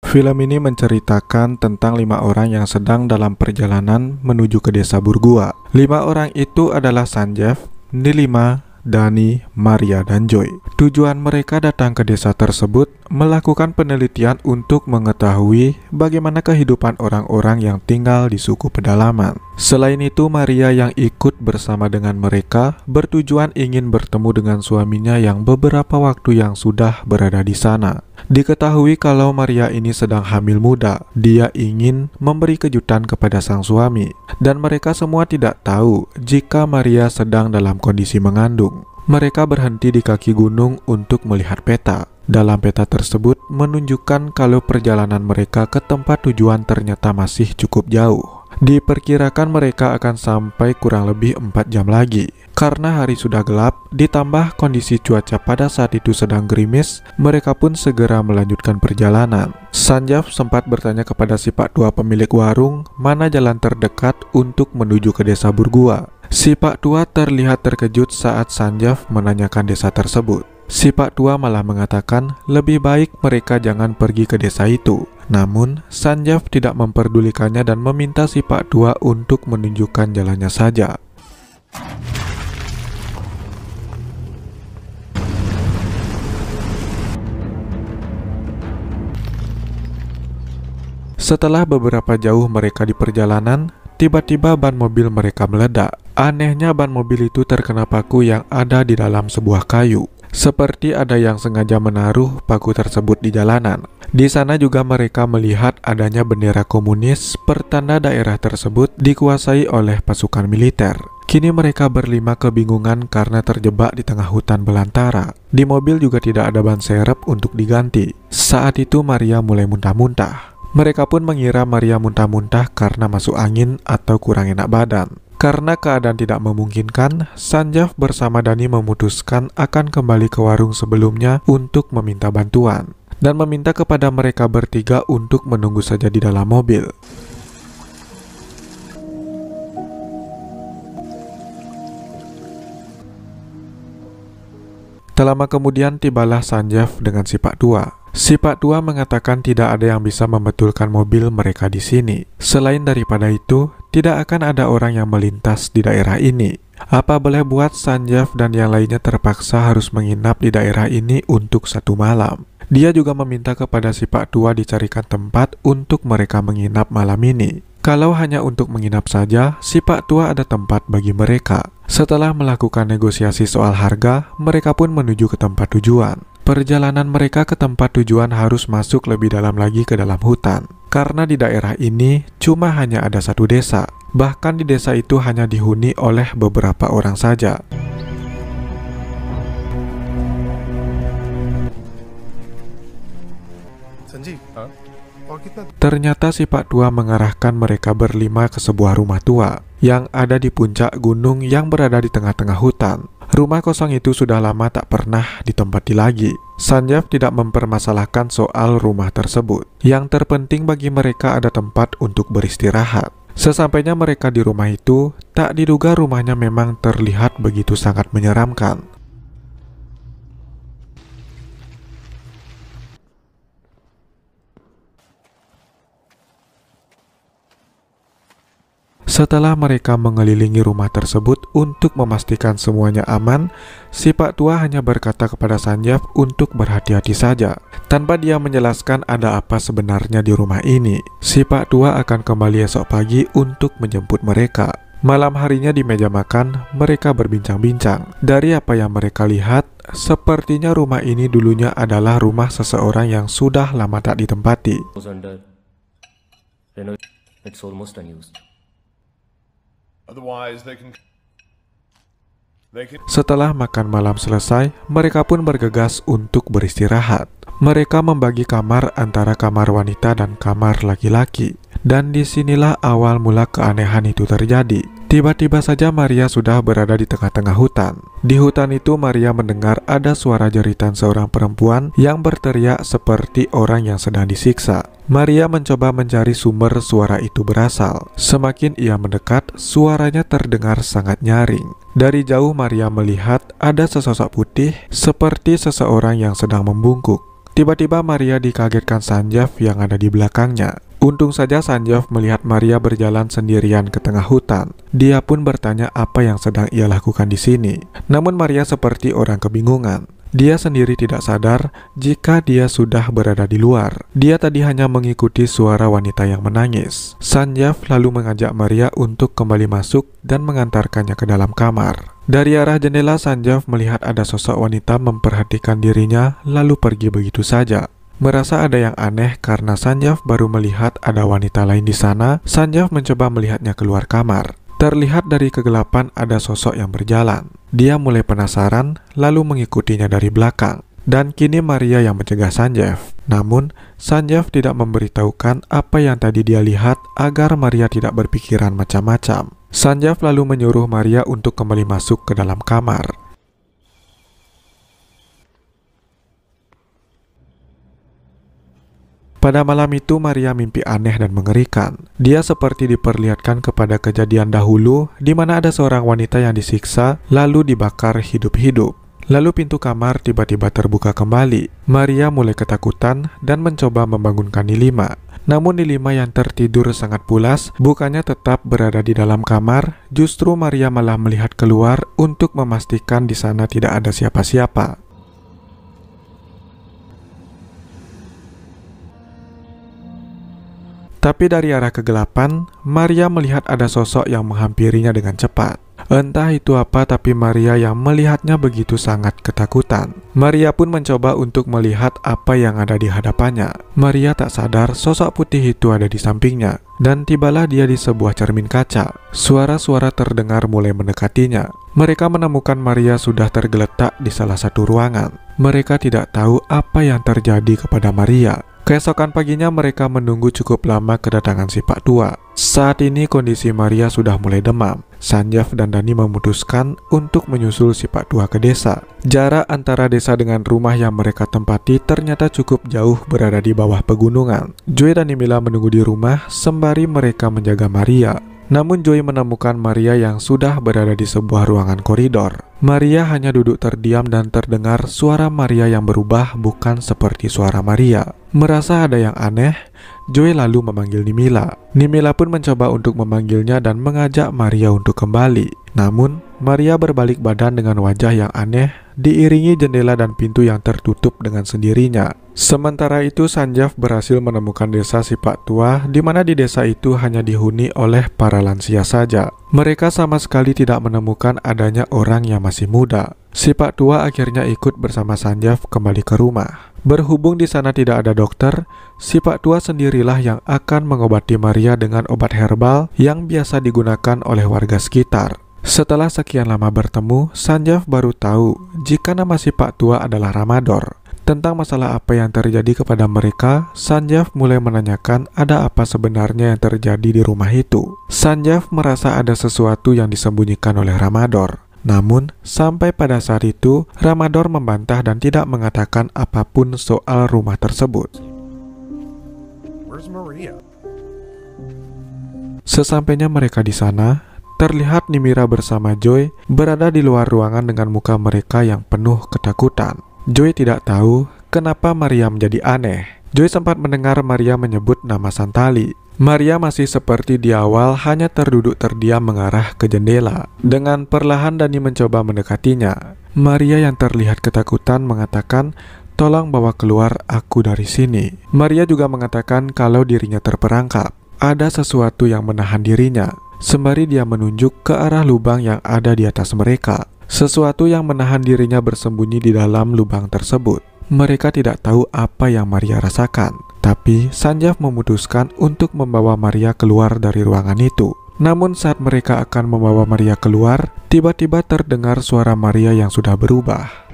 Film ini menceritakan tentang 5 orang yang sedang dalam perjalanan menuju ke desa Burgua. 5 orang itu adalah Sanjeev, Nilima, Dani, Maria, dan Joy. Tujuan mereka datang ke desa tersebut melakukan penelitian untuk mengetahui bagaimana kehidupan orang-orang yang tinggal di suku pedalaman. Selain itu, Maria yang ikut bersama dengan mereka bertujuan ingin bertemu dengan suaminya yang beberapa waktu yang sudah berada di sana. Diketahui kalau Maria ini sedang hamil muda. Dia ingin memberi kejutan kepada sang suami, dan mereka semua tidak tahu jika Maria sedang dalam kondisi mengandung. Mereka berhenti di kaki gunung untuk melihat peta. Dalam peta tersebut menunjukkan kalau perjalanan mereka ke tempat tujuan ternyata masih cukup jauh. Diperkirakan mereka akan sampai kurang lebih 4 jam lagi. Karena hari sudah gelap, ditambah kondisi cuaca pada saat itu sedang gerimis, mereka pun segera melanjutkan perjalanan. Sanjeev sempat bertanya kepada si Pak Tua pemilik warung mana jalan terdekat untuk menuju ke desa Burgua. Si Pak Tua terlihat terkejut saat Sanjeev menanyakan desa tersebut. Si Pak Tua malah mengatakan lebih baik mereka jangan pergi ke desa itu. Namun, Sanjeev tidak memperdulikannya dan meminta si Pak Tua untuk menunjukkan jalannya saja. Setelah beberapa jauh mereka di perjalanan, tiba-tiba ban mobil mereka meledak. Anehnya ban mobil itu terkena paku yang ada di dalam sebuah kayu. Seperti ada yang sengaja menaruh paku tersebut di jalanan. Di sana juga mereka melihat adanya bendera komunis, pertanda daerah tersebut dikuasai oleh pasukan militer. Kini mereka berlima kebingungan karena terjebak di tengah hutan belantara. Di mobil juga tidak ada ban serep untuk diganti. Saat itu Maria mulai muntah-muntah. Mereka pun mengira Maria muntah-muntah karena masuk angin atau kurang enak badan. Karena keadaan tidak memungkinkan, Sanjeev bersama Dani memutuskan akan kembali ke warung sebelumnya untuk meminta bantuan dan meminta kepada mereka bertiga untuk menunggu saja di dalam mobil. Tak lama kemudian tibalah Sanjeev dengan si Pak Tua. Si Pak Tua mengatakan tidak ada yang bisa membetulkan mobil mereka di sini. Selain daripada itu, tidak akan ada orang yang melintas di daerah ini. Apa boleh buat, Sanjeev dan yang lainnya terpaksa harus menginap di daerah ini untuk 1 malam. Dia juga meminta kepada si Pak Tua dicarikan tempat untuk mereka menginap malam ini. Kalau hanya untuk menginap saja, si Pak Tua ada tempat bagi mereka. Setelah melakukan negosiasi soal harga, mereka pun menuju ke tempat tujuan. Perjalanan mereka ke tempat tujuan harus masuk lebih dalam lagi ke dalam hutan. Karena di daerah ini cuma hanya ada 1 desa. Bahkan di desa itu hanya dihuni oleh beberapa orang saja. Ternyata si Pak Tua mengarahkan mereka berlima ke sebuah rumah tua yang ada di puncak gunung yang berada di tengah-tengah hutan. Rumah kosong itu sudah lama tak pernah ditempati lagi. Sanjeev tidak mempermasalahkan soal rumah tersebut. Yang terpenting bagi mereka ada tempat untuk beristirahat. Sesampainya mereka di rumah itu, tak diduga rumahnya memang terlihat begitu sangat menyeramkan. Setelah mereka mengelilingi rumah tersebut untuk memastikan semuanya aman, si Pak Tua hanya berkata kepada Sanjeev untuk berhati-hati saja. Tanpa dia menjelaskan ada apa sebenarnya di rumah ini, si Pak Tua akan kembali esok pagi untuk menjemput mereka. Malam harinya di meja makan, mereka berbincang-bincang. Dari apa yang mereka lihat, sepertinya rumah ini dulunya adalah rumah seseorang yang sudah lama tak ditempati. Setelah makan malam selesai, mereka pun bergegas untuk beristirahat. Mereka membagi kamar antara kamar wanita dan kamar laki-laki. Dan disinilah awal mula keanehan itu terjadi. Tiba-tiba saja Maria sudah berada di tengah-tengah hutan. Di hutan itu Maria mendengar ada suara jeritan seorang perempuan yang berteriak seperti orang yang sedang disiksa. Maria mencoba mencari sumber suara itu berasal. Semakin ia mendekat, suaranya terdengar sangat nyaring. Dari jauh Maria melihat ada sesosok putih seperti seseorang yang sedang membungkuk. Tiba-tiba Maria dikagetkan Sanjeev yang ada di belakangnya. Untung saja Sanjeev melihat Maria berjalan sendirian ke tengah hutan. Dia pun bertanya apa yang sedang ia lakukan di sini. Namun Maria seperti orang kebingungan. Dia sendiri tidak sadar jika dia sudah berada di luar. Dia tadi hanya mengikuti suara wanita yang menangis. Sanjeev lalu mengajak Maria untuk kembali masuk dan mengantarkannya ke dalam kamar. Dari arah jendela Sanjeev melihat ada sosok wanita memperhatikan dirinya lalu pergi begitu saja. Merasa ada yang aneh karena Sanjeev baru melihat ada wanita lain di sana, Sanjeev mencoba melihatnya keluar kamar. Terlihat dari kegelapan ada sosok yang berjalan. Dia mulai penasaran lalu mengikutinya dari belakang. Dan kini Maria yang mencegah Sanjeev. Namun, Sanjeev tidak memberitahukan apa yang tadi dia lihat agar Maria tidak berpikiran macam-macam. Sanjeev lalu menyuruh Maria untuk kembali masuk ke dalam kamar. Pada malam itu Maria mimpi aneh dan mengerikan. Dia seperti diperlihatkan kepada kejadian dahulu di mana ada seorang wanita yang disiksa lalu dibakar hidup-hidup. Lalu pintu kamar tiba-tiba terbuka kembali. Maria mulai ketakutan dan mencoba membangunkan Nilima. Namun Nilima yang tertidur sangat pulas bukannya tetap berada di dalam kamar, justru Maria malah melihat keluar untuk memastikan di sana tidak ada siapa-siapa. Tapi dari arah kegelapan, Maria melihat ada sosok yang menghampirinya dengan cepat. Entah itu apa, tapi Maria yang melihatnya begitu sangat ketakutan. Maria pun mencoba untuk melihat apa yang ada di hadapannya. Maria tak sadar sosok putih itu ada di sampingnya. Dan tibalah dia di sebuah cermin kaca. Suara-suara terdengar mulai mendekatinya. Mereka menemukan Maria sudah tergeletak di salah satu ruangan. Mereka tidak tahu apa yang terjadi kepada Maria. Keesokan paginya mereka menunggu cukup lama kedatangan si Pak Tua. Saat ini kondisi Maria sudah mulai demam. Sanjeev dan Dani memutuskan untuk menyusul si Pak Tua ke desa. Jarak antara desa dengan rumah yang mereka tempati ternyata cukup jauh, berada di bawah pegunungan. Joy dan Nimila menunggu di rumah sembari mereka menjaga Maria. Namun Joy menemukan Maria yang sudah berada di sebuah ruangan koridor. Maria hanya duduk terdiam dan terdengar suara Maria yang berubah bukan seperti suara Maria. Merasa ada yang aneh, Joy lalu memanggil Nimila. Nimila pun mencoba untuk memanggilnya dan mengajak Maria untuk kembali. Namun, Maria berbalik badan dengan wajah yang aneh, diiringi jendela dan pintu yang tertutup dengan sendirinya. Sementara itu, Sanjeev berhasil menemukan desa si Pak Tua, di mana di desa itu hanya dihuni oleh para lansia saja. Mereka sama sekali tidak menemukan adanya orang yang masih muda. Si Pak Tua akhirnya ikut bersama Sanjeev kembali ke rumah. Berhubung di sana tidak ada dokter, si Pak Tua sendirilah yang akan mengobati Maria dengan obat herbal yang biasa digunakan oleh warga sekitar. Setelah sekian lama bertemu, Sanjeev baru tahu jika nama si Pak Tua adalah Ramador. Tentang masalah apa yang terjadi kepada mereka, Sanjeev mulai menanyakan ada apa sebenarnya yang terjadi di rumah itu. Sanjeev merasa ada sesuatu yang disembunyikan oleh Ramador. Namun, sampai pada saat itu, Ramador membantah dan tidak mengatakan apapun soal rumah tersebut. Sesampainya mereka di sana, terlihat Nimira bersama Joy berada di luar ruangan dengan muka mereka yang penuh ketakutan. Joy tidak tahu kenapa Maria menjadi aneh. Joy sempat mendengar Maria menyebut nama Santali. Maria masih seperti di awal, hanya terduduk terdiam mengarah ke jendela. Dengan perlahan Dani mencoba mendekatinya. Maria yang terlihat ketakutan mengatakan, "Tolong bawa keluar aku dari sini." Maria juga mengatakan kalau dirinya terperangkap. Ada sesuatu yang menahan dirinya. Sembari dia menunjuk ke arah lubang yang ada di atas mereka. Sesuatu yang menahan dirinya bersembunyi di dalam lubang tersebut. Mereka tidak tahu apa yang Maria rasakan. Tapi Sanjeev memutuskan untuk membawa Maria keluar dari ruangan itu. Namun saat mereka akan membawa Maria keluar, tiba-tiba terdengar suara Maria yang sudah berubah.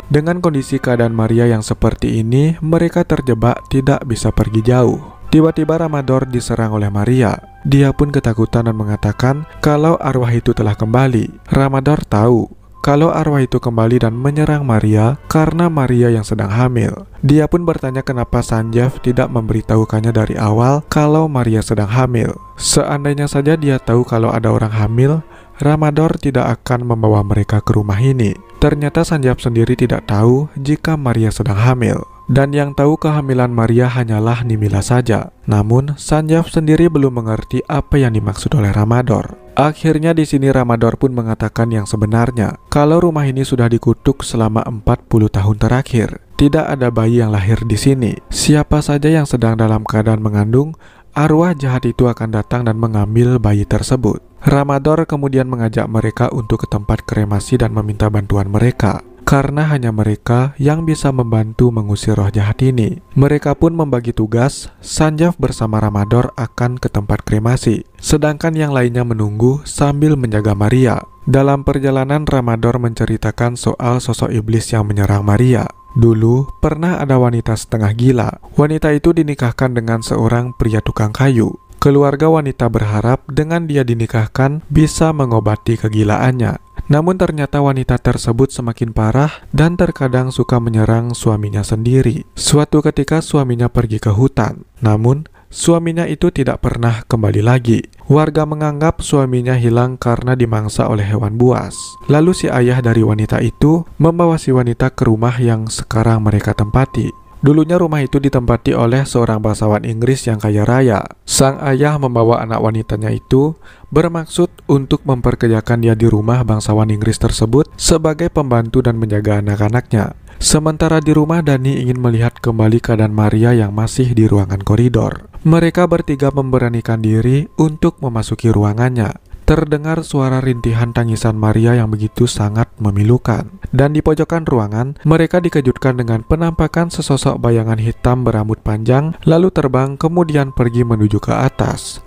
Dengan kondisi keadaan Maria yang seperti ini, mereka terjebak tidak bisa pergi jauh. Tiba-tiba Ramador diserang oleh Maria. Dia pun ketakutan dan mengatakan kalau arwah itu telah kembali. Ramador tahu kalau arwah itu kembali dan menyerang Maria karena Maria yang sedang hamil. Dia pun bertanya kenapa Sanjeev tidak memberitahukannya dari awal kalau Maria sedang hamil. Seandainya saja dia tahu kalau ada orang hamil, Ramador tidak akan membawa mereka ke rumah ini. Ternyata Sanjaf sendiri tidak tahu jika Maria sedang hamil. Dan yang tahu kehamilan Maria hanyalah Nimila saja. Namun, Sanjaf sendiri belum mengerti apa yang dimaksud oleh Ramador. Akhirnya di sini Ramador pun mengatakan yang sebenarnya, kalau rumah ini sudah dikutuk selama 40 tahun terakhir. Tidak ada bayi yang lahir di sini. Siapa saja yang sedang dalam keadaan mengandung, arwah jahat itu akan datang dan mengambil bayi tersebut. Ramador kemudian mengajak mereka untuk ke tempat kremasi dan meminta bantuan mereka, karena hanya mereka yang bisa membantu mengusir roh jahat ini. Mereka pun membagi tugas, Sanjaf bersama Ramador akan ke tempat kremasi, sedangkan yang lainnya menunggu sambil menjaga Maria. Dalam perjalanan, Ramador menceritakan soal sosok iblis yang menyerang Maria. Dulu pernah ada wanita setengah gila. Wanita itu dinikahkan dengan seorang pria tukang kayu. Keluarga wanita berharap dengan dia dinikahkan bisa mengobati kegilaannya. Namun ternyata wanita tersebut semakin parah dan terkadang suka menyerang suaminya sendiri. Suatu ketika suaminya pergi ke hutan, namun suaminya itu tidak pernah kembali lagi. Warga menganggap suaminya hilang karena dimangsa oleh hewan buas. Lalu si ayah dari wanita itu membawa si wanita ke rumah yang sekarang mereka tempati. Dulunya rumah itu ditempati oleh seorang bangsawan Inggris yang kaya raya. Sang ayah membawa anak wanitanya itu bermaksud untuk memperkerjakan dia di rumah bangsawan Inggris tersebut sebagai pembantu dan menjaga anak-anaknya. Sementara di rumah, Dani ingin melihat kembali keadaan Maria yang masih di ruangan koridor. Mereka bertiga memberanikan diri untuk memasuki ruangannya. Terdengar suara rintihan tangisan Maria yang begitu sangat memilukan. Dan di pojokan ruangan, mereka dikejutkan dengan penampakan sesosok bayangan hitam berambut panjang, lalu terbang kemudian pergi menuju ke atas.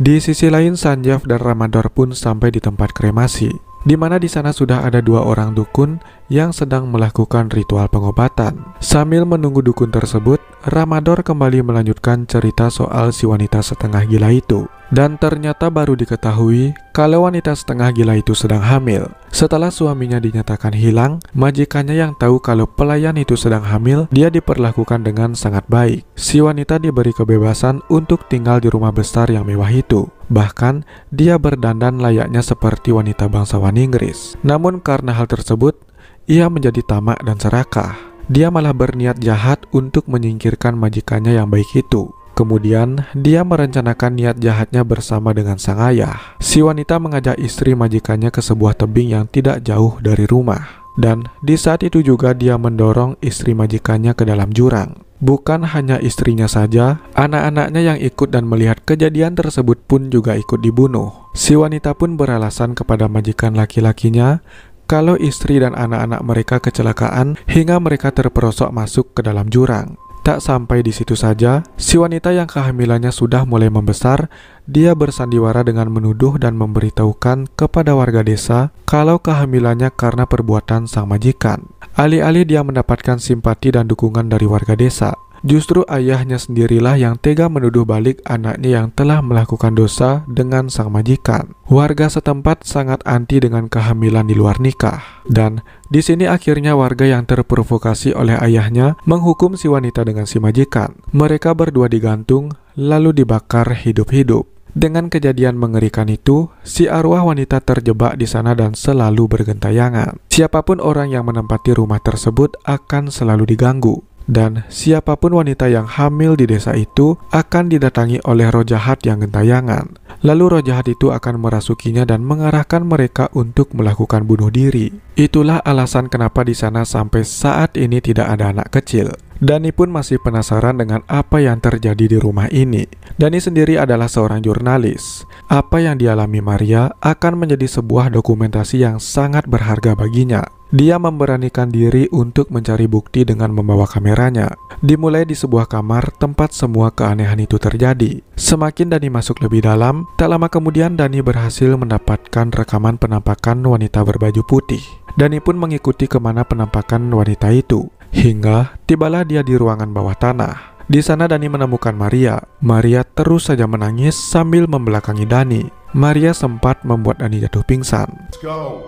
Di sisi lain, Sanjaf dan Ramador pun sampai di tempat kremasi, di mana di sana sudah ada 2 orang dukun yang sedang melakukan ritual pengobatan. Sambil menunggu dukun tersebut, Ramador kembali melanjutkan cerita soal si wanita setengah gila itu. Dan ternyata baru diketahui kalau wanita setengah gila itu sedang hamil. Setelah suaminya dinyatakan hilang, majikannya yang tahu kalau pelayan itu sedang hamil, dia diperlakukan dengan sangat baik. Si wanita diberi kebebasan untuk tinggal di rumah besar yang mewah itu. Bahkan, dia berdandan layaknya seperti wanita bangsawan Inggris. Namun karena hal tersebut, ia menjadi tamak dan serakah. Dia malah berniat jahat untuk menyingkirkan majikannya yang baik itu. Kemudian, dia merencanakan niat jahatnya bersama dengan sang ayah. Si wanita mengajak istri majikannya ke sebuah tebing yang tidak jauh dari rumah. Dan di saat itu juga dia mendorong istri majikannya ke dalam jurang. Bukan hanya istrinya saja, anak-anaknya yang ikut dan melihat kejadian tersebut pun juga ikut dibunuh. Si wanita pun beralasan kepada majikan laki-lakinya kalau istri dan anak-anak mereka kecelakaan hingga mereka terperosok masuk ke dalam jurang. Tak sampai di situ saja, si wanita yang kehamilannya sudah mulai membesar, dia bersandiwara dengan menuduh dan memberitahukan kepada warga desa kalau kehamilannya karena perbuatan sang majikan. Alih-alih dia mendapatkan simpati dan dukungan dari warga desa, justru ayahnya sendirilah yang tega menuduh balik anaknya yang telah melakukan dosa dengan sang majikan. Warga setempat sangat anti dengan kehamilan di luar nikah. Dan di sini akhirnya warga yang terprovokasi oleh ayahnya menghukum si wanita dengan si majikan. Mereka berdua digantung lalu dibakar hidup-hidup. Dengan kejadian mengerikan itu, si arwah wanita terjebak di sana dan selalu bergentayangan. Siapapun orang yang menempati rumah tersebut akan selalu diganggu. Dan siapapun wanita yang hamil di desa itu akan didatangi oleh roh jahat yang gentayangan. Lalu roh jahat itu akan merasukinya dan mengarahkan mereka untuk melakukan bunuh diri. Itulah alasan kenapa di sana sampai saat ini tidak ada anak kecil. Dani pun masih penasaran dengan apa yang terjadi di rumah ini. Dani sendiri adalah seorang jurnalis. Apa yang dialami Maria akan menjadi sebuah dokumentasi yang sangat berharga baginya. Dia memberanikan diri untuk mencari bukti dengan membawa kameranya. Dimulai di sebuah kamar tempat semua keanehan itu terjadi. Semakin Dani masuk lebih dalam, tak lama kemudian Dani berhasil mendapatkan rekaman penampakan wanita berbaju putih. Dani pun mengikuti kemana penampakan wanita itu, hingga tibalah dia di ruangan bawah tanah. Di sana Dani menemukan Maria. Maria terus saja menangis sambil membelakangi Dani. Maria sempat membuat Dani jatuh pingsan. Let's go.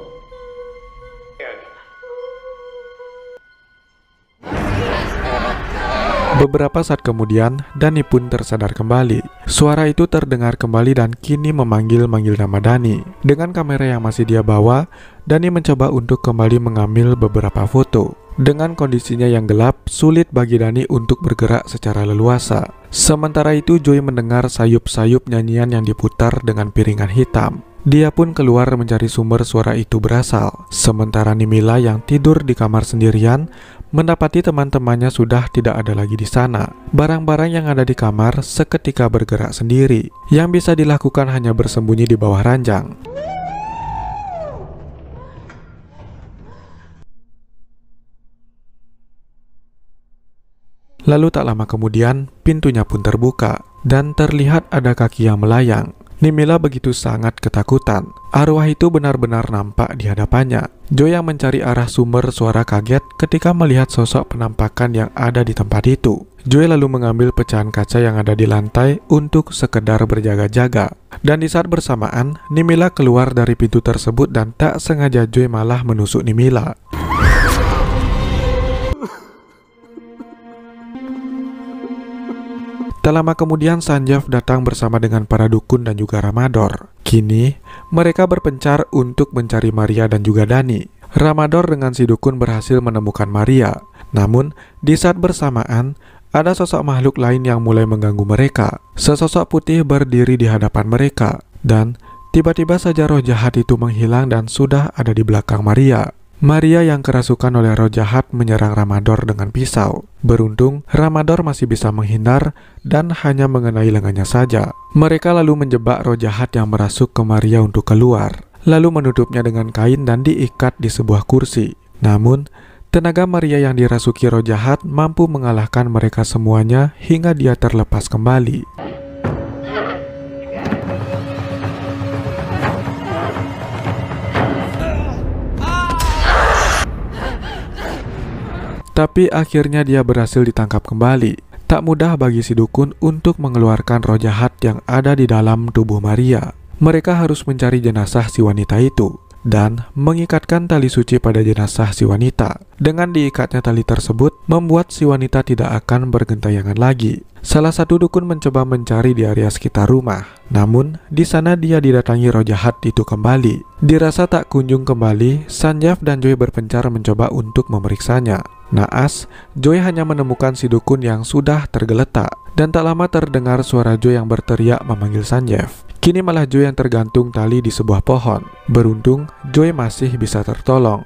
Beberapa saat kemudian, Dani pun tersadar kembali. Suara itu terdengar kembali dan kini memanggil-manggil nama Dani. Dengan kamera yang masih dia bawa, Dani mencoba untuk kembali mengambil beberapa foto. Dengan kondisinya yang gelap, sulit bagi Dani untuk bergerak secara leluasa. Sementara itu, Joy mendengar sayup-sayup nyanyian yang diputar dengan piringan hitam. Dia pun keluar mencari sumber suara itu berasal. Sementara Nimila yang tidur di kamar sendirian mendapati teman-temannya sudah tidak ada lagi di sana. Barang-barang yang ada di kamar seketika bergerak sendiri. Yang bisa dilakukan hanya bersembunyi di bawah ranjang. Lalu tak lama kemudian, pintunya pun terbuka dan terlihat ada kaki yang melayang. Nimila begitu sangat ketakutan. Arwah itu benar-benar nampak di hadapannya. Joy yang mencari arah sumber suara kaget ketika melihat sosok penampakan yang ada di tempat itu. Joy lalu mengambil pecahan kaca yang ada di lantai untuk sekedar berjaga-jaga. Dan di saat bersamaan, Nimila keluar dari pintu tersebut dan tak sengaja Joy malah menusuk Nimila. Tak lama kemudian Sanjeev datang bersama dengan para dukun dan juga Ramador. Kini, mereka berpencar untuk mencari Maria dan juga Dani. Ramador dengan si dukun berhasil menemukan Maria. Namun, di saat bersamaan, ada sosok makhluk lain yang mulai mengganggu mereka. Sesosok putih berdiri di hadapan mereka. Dan, tiba-tiba saja roh jahat itu menghilang dan sudah ada di belakang Maria. Maria yang kerasukan oleh roh jahat menyerang Ramador dengan pisau. Beruntung, Ramador masih bisa menghindar dan hanya mengenai lengannya saja. Mereka lalu menjebak roh jahat yang merasuk ke Maria untuk keluar, lalu menutupnya dengan kain dan diikat di sebuah kursi. Namun, tenaga Maria yang dirasuki roh jahat mampu mengalahkan mereka semuanya hingga dia terlepas kembali. Tapi akhirnya dia berhasil ditangkap kembali. Tak mudah bagi si dukun untuk mengeluarkan roh jahat yang ada di dalam tubuh Maria. Mereka harus mencari jenazah si wanita itu dan mengikatkan tali suci pada jenazah si wanita. Dengan diikatnya tali tersebut, membuat si wanita tidak akan bergentayangan lagi. Salah satu dukun mencoba mencari di area sekitar rumah. Namun, di sana dia didatangi roh jahat itu kembali. Dirasa tak kunjung kembali, Sanjeev dan Joy berpencar mencoba untuk memeriksanya. Naas, Joy hanya menemukan si dukun yang sudah tergeletak. Dan tak lama terdengar suara Joy yang berteriak memanggil Sanjeev. Kini malah Joy yang tergantung tali di sebuah pohon. Beruntung, Joy masih bisa tertolong.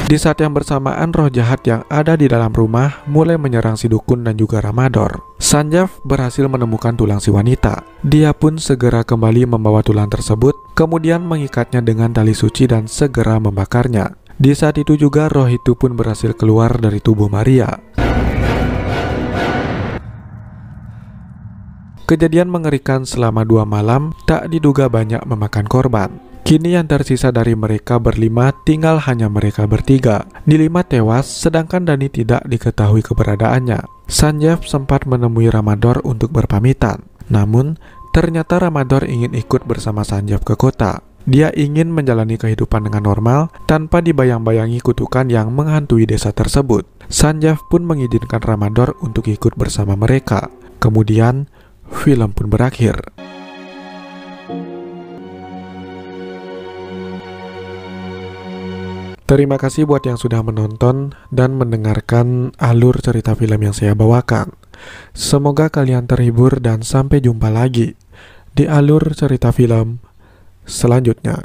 Di saat yang bersamaan, roh jahat yang ada di dalam rumah mulai menyerang si dukun dan juga Ramador. Sanjeev berhasil menemukan tulang si wanita. Dia pun segera kembali membawa tulang tersebut, kemudian mengikatnya dengan tali suci dan segera membakarnya. Di saat itu juga roh itu pun berhasil keluar dari tubuh Maria. Kejadian mengerikan selama 2 malam tak diduga banyak memakan korban. Kini yang tersisa dari mereka berlima tinggal hanya mereka bertiga. Nilima tewas, sedangkan Dani tidak diketahui keberadaannya. Sanjeev sempat menemui Ramador untuk berpamitan. Namun, ternyata Ramador ingin ikut bersama Sanjeev ke kota. Dia ingin menjalani kehidupan dengan normal tanpa dibayang-bayangi kutukan yang menghantui desa tersebut. Sanjeev pun mengizinkan Ramador untuk ikut bersama mereka. Kemudian, film pun berakhir. Terima kasih buat yang sudah menonton dan mendengarkan alur cerita film yang saya bawakan. Semoga kalian terhibur dan sampai jumpa lagi di alur cerita film selanjutnya.